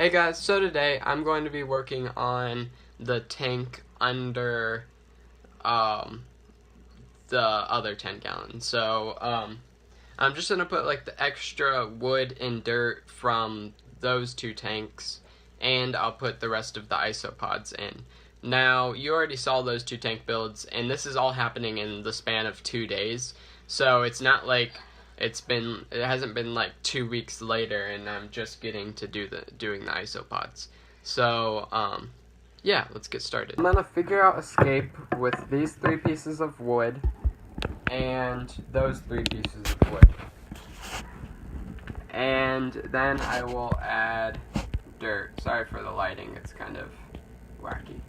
Hey guys, so today I'm going to be working on the tank under the other 10 gallons. So I'm just going to put like the extra wood and dirt from those two tanks, and I'll put the rest of the isopods in. Now, you already saw those two tank builds, and this is all happening in the span of 2 days. So it's not like it hasn't been like 2 weeks later and I'm just getting to doing the isopods. So yeah, let's get started. I'm gonna figure out escape with these 3 pieces of wood and those 3 pieces of wood. And then I will add dirt. Sorry for the lighting, it's kind of wacky.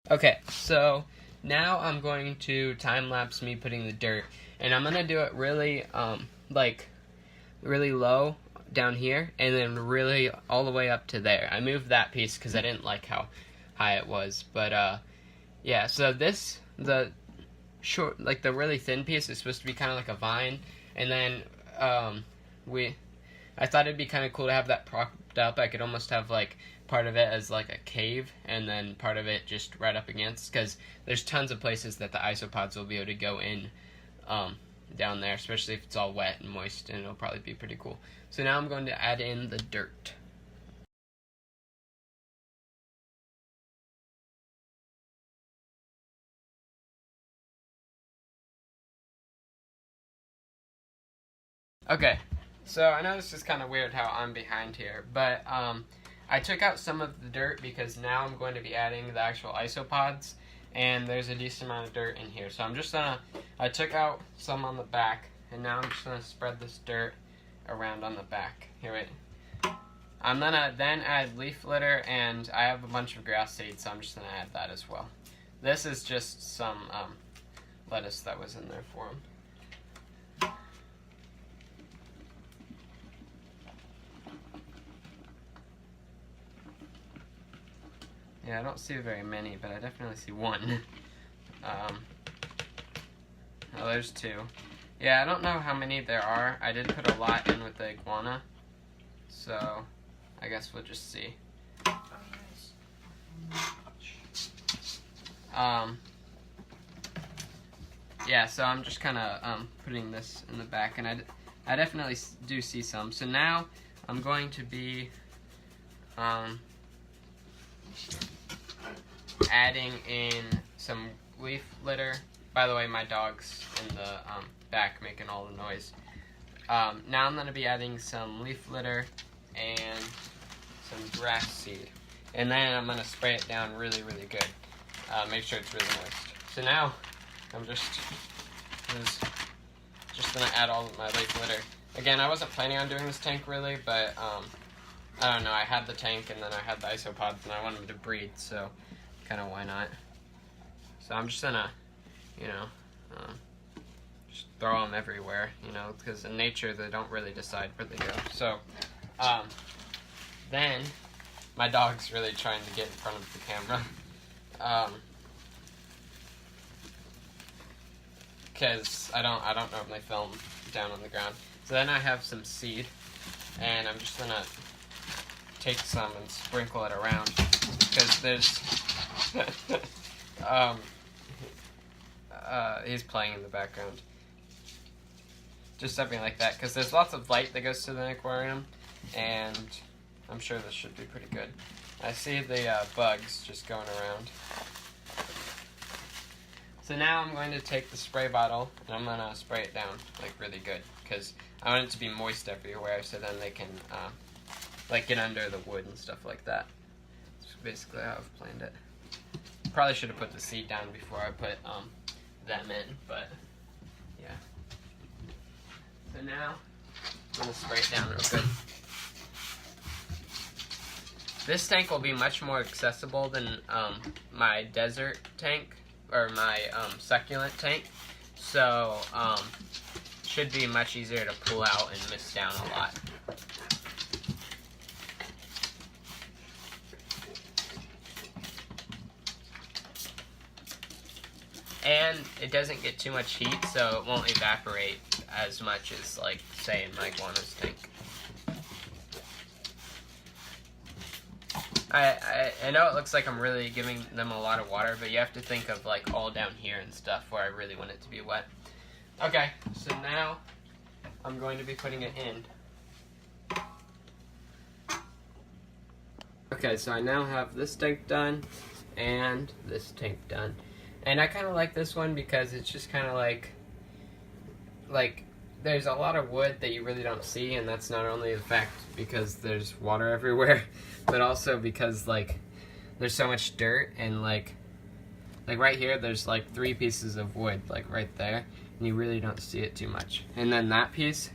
Okay, so now I'm going to time-lapse me putting the dirt, and I'm going to do it really, really low down here, and then really all the way up to there. I moved that piece because I didn't like how high it was, but, yeah, so the short, like the really thin piece is supposed to be kind of like a vine, and then, I thought it'd be kind of cool to have that propped up. I could almost have, like, part of it as like a cave and then part of it just right up against, because there's tons of places that the isopods will be able to go in down there, especially if it's all wet and moist, and it'll probably be pretty cool. So now I'm going to add in the dirt. Okay, so I know this is kind of weird how I'm behind here, but I took out some of the dirt because now I'm going to be adding the actual isopods, and there's a decent amount of dirt in here. So I'm just gonna, I took out some on the back, and now I'm just gonna spread this dirt around on the back. Here, wait. I'm gonna then add leaf litter, and I have a bunch of grass seeds, so I'm just gonna add that as well. This is just some lettuce that was in there for them. Yeah, I don't see very many, but I definitely see one. Oh, there's 2. Yeah, I don't know how many there are. I did put a lot in with the iguana, so I guess we'll just see. Yeah, so I'm just kind of putting this in the back, and I definitely do see some. So now I'm going to be adding in some leaf litter. By the way, my dog's in the back making all the noise. Now I'm going to be adding some leaf litter and some grass seed. And then I'm going to spray it down really, really good. Make sure it's really moist. So now I'm just going to add all of my leaf litter. Again, I wasn't planning on doing this tank really, but I don't know, I had the tank and then I had the isopods and I wanted them to breed, so kind of why not. So I'm just gonna, just throw them everywhere, because in nature they don't really decide where they go. So then my dog's really trying to get in front of the camera, because I don't normally film down on the ground. So then I have some seed, and I'm just gonna take some and sprinkle it around, because there's he's playing in the background. Just something like that, because there's lots of light that goes to the aquarium, and I'm sure this should be pretty good. I see the bugs just going around. So now I'm going to take the spray bottle, and I'm going to spray it down, like, really good, because I want it to be moist everywhere, so then they can like get under the wood and stuff like that. That's basically how I've planned it. Probably should have put the seed down before I put them in, but yeah. So now I'm gonna spray it down real good. This tank will be much more accessible than my desert tank or my succulent tank, so should be much easier to pull out and mist down a lot. And it doesn't get too much heat, so it won't evaporate as much as, like, say, in my iguana's tank. I know it looks like I'm really giving them a lot of water, but you have to think of, like, all down here and stuff where I really want it to be wet. Okay, so now I'm going to be putting it in. Okay, so I now have this tank done and this tank done. And I kind of like this one because it's just kind of like there's a lot of wood that you really don't see, and that's not only the fact because there's water everywhere, but also because, like, there's so much dirt, and like right here there's like 3 pieces of wood, like right there, and you really don't see it too much. And then that piece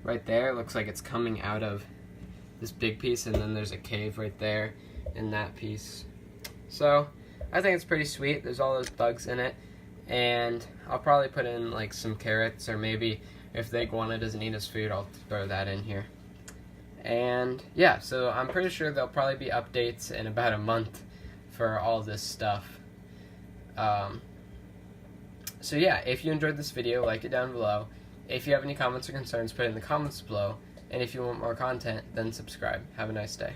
right there looks like it's coming out of this big piece, and then there's a cave right there in that piece. So I think it's pretty sweet. There's all those bugs in it, and I'll probably put in like some carrots, or maybe if the iguana doesn't eat his food, I'll throw that in here. And yeah, so I'm pretty sure there'll probably be updates in about a month for all this stuff. So yeah, if you enjoyed this video, like it down below. If you have any comments or concerns, put it in the comments below. And if you want more content, then subscribe. Have a nice day.